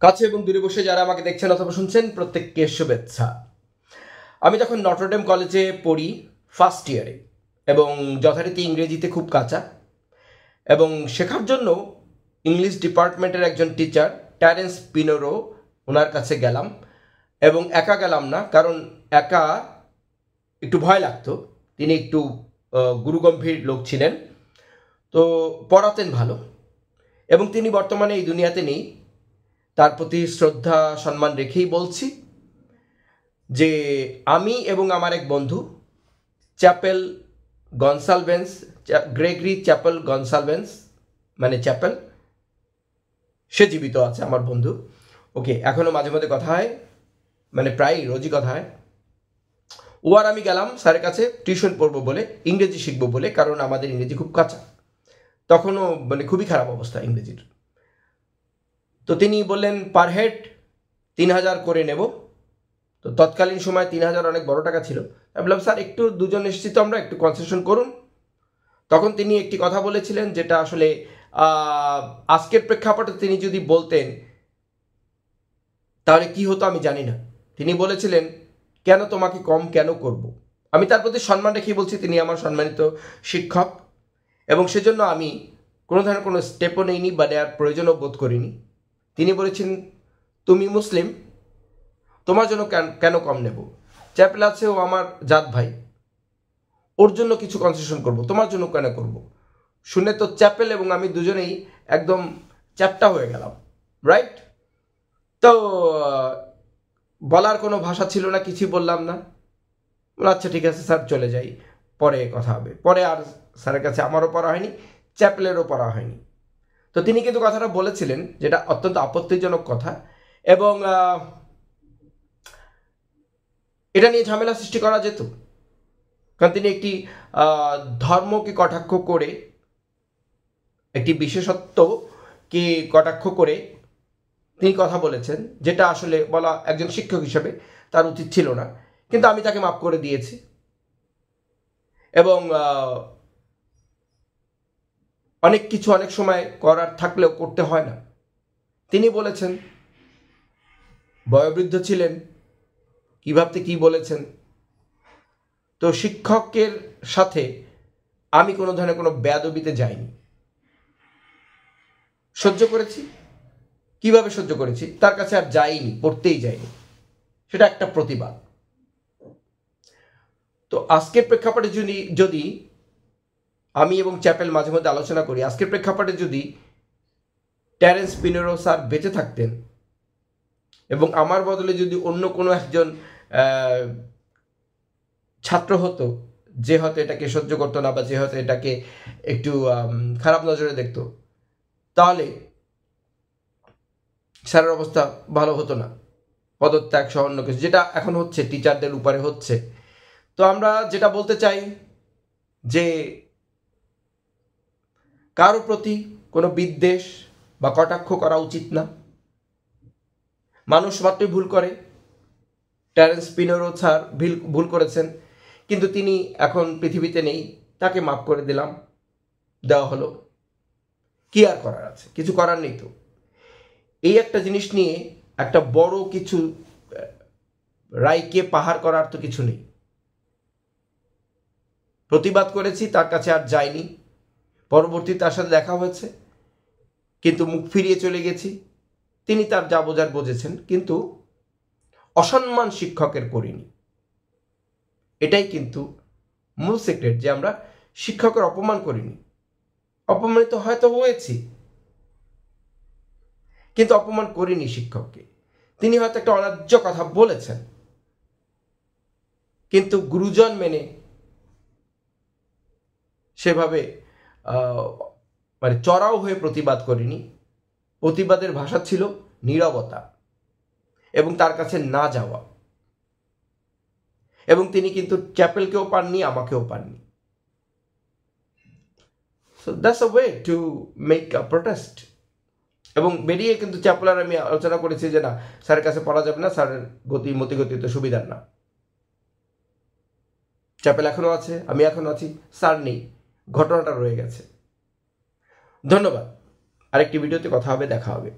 কাছে এবং দূরে বসে যারা আমাকে দেখছেন অথবা শুনছেন প্রত্যেককে শুভেচ্ছা। আমি তখন নটরডেম কলেজে পড়ি ফার্স্ট ইয়ারে, এবং যথারীতি ইংরেজিতে খুব কাঁচা, এবং শেখার জন্য ইংলিশ ডিপার্টমেন্টের একজন টিচার ট্যারেন্স পিনোরো, ওনার কাছে গেলাম। এবং একা গেলাম না, কারণ একা একটু ভয় লাগতো। তিনি একটু গুরুগম্ভীর লোক ছিলেন, তো পড়াতেন ভালো, এবং তিনি বর্তমানে এই দুনিয়াতে নেই। তার প্রতি শ্রদ্ধা সম্মান রেখেই বলছি যে আমি এবং আমার এক বন্ধু চ্যাপেল গনসালভেন্স, গ্রেগরি চ্যাপেল গনসালভেন্স, মানে চ্যাপেল, সে জীবিত আছে আমার বন্ধু। ওকে, এখনও মাঝে মাঝে কথা হয়, মানে প্রায় রোজই কথা হয়। ও আর আমি গেলাম স্যারের কাছে টিউশন পড়বো বলে, ইংরেজি শিখবো বলে, কারণ আমাদের ইংরেজি খুব কাঁচা, তখনও মানে খুবই খারাপ অবস্থা ইংরেজির। তো তিনি বললেন পার হেড 3,000 করে নেব। তো তৎকালীন সময় 3,000 অনেক বড় টাকা ছিল। আমি বললাম স্যার একটু দুজন এসেছি তো আমরা, একটু কনসেশন করুন। তখন তিনি একটি কথা বলেছিলেন, যেটা আসলে আজকের প্রেক্ষাপটে তিনি যদি বলতেন তাহলে কি হতো আমি জানি না। তিনি বলেছিলেন, কেন তোমাকে কম কেন করব। আমি তার প্রতি সম্মান রেখেই বলছি, তিনি আমার সম্মানিত শিক্ষক, এবং সেজন্য আমি কোনো ধরনের কোনো স্টেপও নেইনি বা নেওয়ার প্রয়োজনও বোধ করিনি। তিনি বলেছেন তুমি মুসলিম, তোমার জন্য কেন কম নেব, চ্যাপেল আছে, ও আমার জাত ভাই, ওর জন্য কিছু কনসেশন করব, তোমার জন্য কেন করব। শুনে তো চ্যাপেল এবং আমি দুজনেই একদম চ্যাপটা হয়ে গেলাম, রাইট? তো বলার কোনো ভাষা ছিল না, কিছুই বললাম না। আচ্ছা ঠিক আছে স্যার, চলে যাই, পরে কথা হবে। পরে আর স্যারের কাছে আমারও পড়া হয়নি, চ্যাপেলেরও পড়া হয়নি। তো তিনি কিন্তু কথাটা বলেছিলেন, যেটা অত্যন্ত আপত্তিজনক কথা, এবং এটা নিয়ে ঝামেলা সৃষ্টি করা যেত, কারণ তিনি একটি ধর্মকে কটাক্ষ করে, একটি বিশেষত্বকে কটাক্ষ করে তিনি কথা বলেছেন, যেটা আসলে বলা একজন শিক্ষক হিসেবে তার উচিত ছিল না। কিন্তু আমি তাকে মাফ করে দিয়েছি, এবং অনেক কিছু অনেক সময় করার থাকলেও করতে হয় না। তিনি বলেছেন, বয়োবৃদ্ধ ছিলেন, কি ভাবতে কি বলেছেন। তো শিক্ষকের সাথে আমি কোনো ধরনের কোনো বেয়াদবিতে যাইনি, সহ্য করেছি। কিভাবে সহ্য করেছি, তার কাছে আর যাইনি, পড়তেই যাইনি, সেটা একটা প্রতিবাদ। তো আজকের প্রেক্ষাপটে যদি আমি এবং চ্যাপেল মাঝে মধ্যে আলোচনা করি, আজকের প্রেক্ষাপটে যদি ট্যারেন্স পিনোরো স্যার বেঁচে থাকতেন এবং আমার বদলে যদি অন্য কোনো একজন ছাত্র হতো, যে হয়তো এটাকে সহ্য করতো না, বা যে হয়তো এটাকে একটু খারাপ নজরে দেখতো, তাহলে স্যারের অবস্থা ভালো হতো না, পদত্যাগ সহ অন্য কিছু, যেটা এখন হচ্ছে টিচারদের উপরে হচ্ছে। তো আমরা যেটা বলতে চাই যে কারো প্রতি কোনো বিদ্বেষ বা কটাক্ষ করা উচিত না। মানুষ মাত্রই ভুল করে। ট্যারেন্স পিনোরো স্যার ভুল করেছেন, কিন্তু তিনি এখন পৃথিবীতে নেই, তাকে মাফ করে দেওয়া হলো। কি আর করার আছে, কিছু করার নেই। তো এই একটা জিনিস নিয়ে একটা বড় কিছু রায়কে পাহাড় করার তো কিছু নেই। প্রতিবাদ করেছি, তার কাছে আর যায়নি। পরবর্তীতে তার সাথে দেখা হয়েছে, কিন্তু মুখ ফিরিয়ে চলে গেছি। তিনি তার যা বোঝার বুঝেছেন, কিন্তু অসম্মান শিক্ষকের করিনি। এটাই কিন্তু মূল সিক্রেট, যে আমরা শিক্ষকের অপমান করিনি। অপমানিত হয়তো হয়েছি, কিন্তু অপমান করিনি শিক্ষককে। তিনি হয়তো একটা অন্যায্য কথা বলেছেন, কিন্তু গুরুজন মেনে সেভাবে মানে চড়াও হয়ে প্রতিবাদ করিনি। প্রতিবাদের ভাষা ছিল নীরবতা এবং তার কাছে না যাওয়া। এবং তিনি কিন্তু চ্যাপেলকেও পাননি, আমাকেও পাননি। So that's a way to make a protest. এবং বেরিয়ে কিন্তু চ্যাপেল আর আমি আলোচনা করেছি যে না, স্যারের কাছে পড়া যাবে না, স্যারের মতিগতি তো সুবিধার না। চ্যাপেল এখনো আছে, আমি এখনো আছি, স্যার নেই, ঘটনাটা রয়ে গেছে। ধন্যবাদ। আরেকটি ভিডিওতে কথা হবে, দেখা হবে।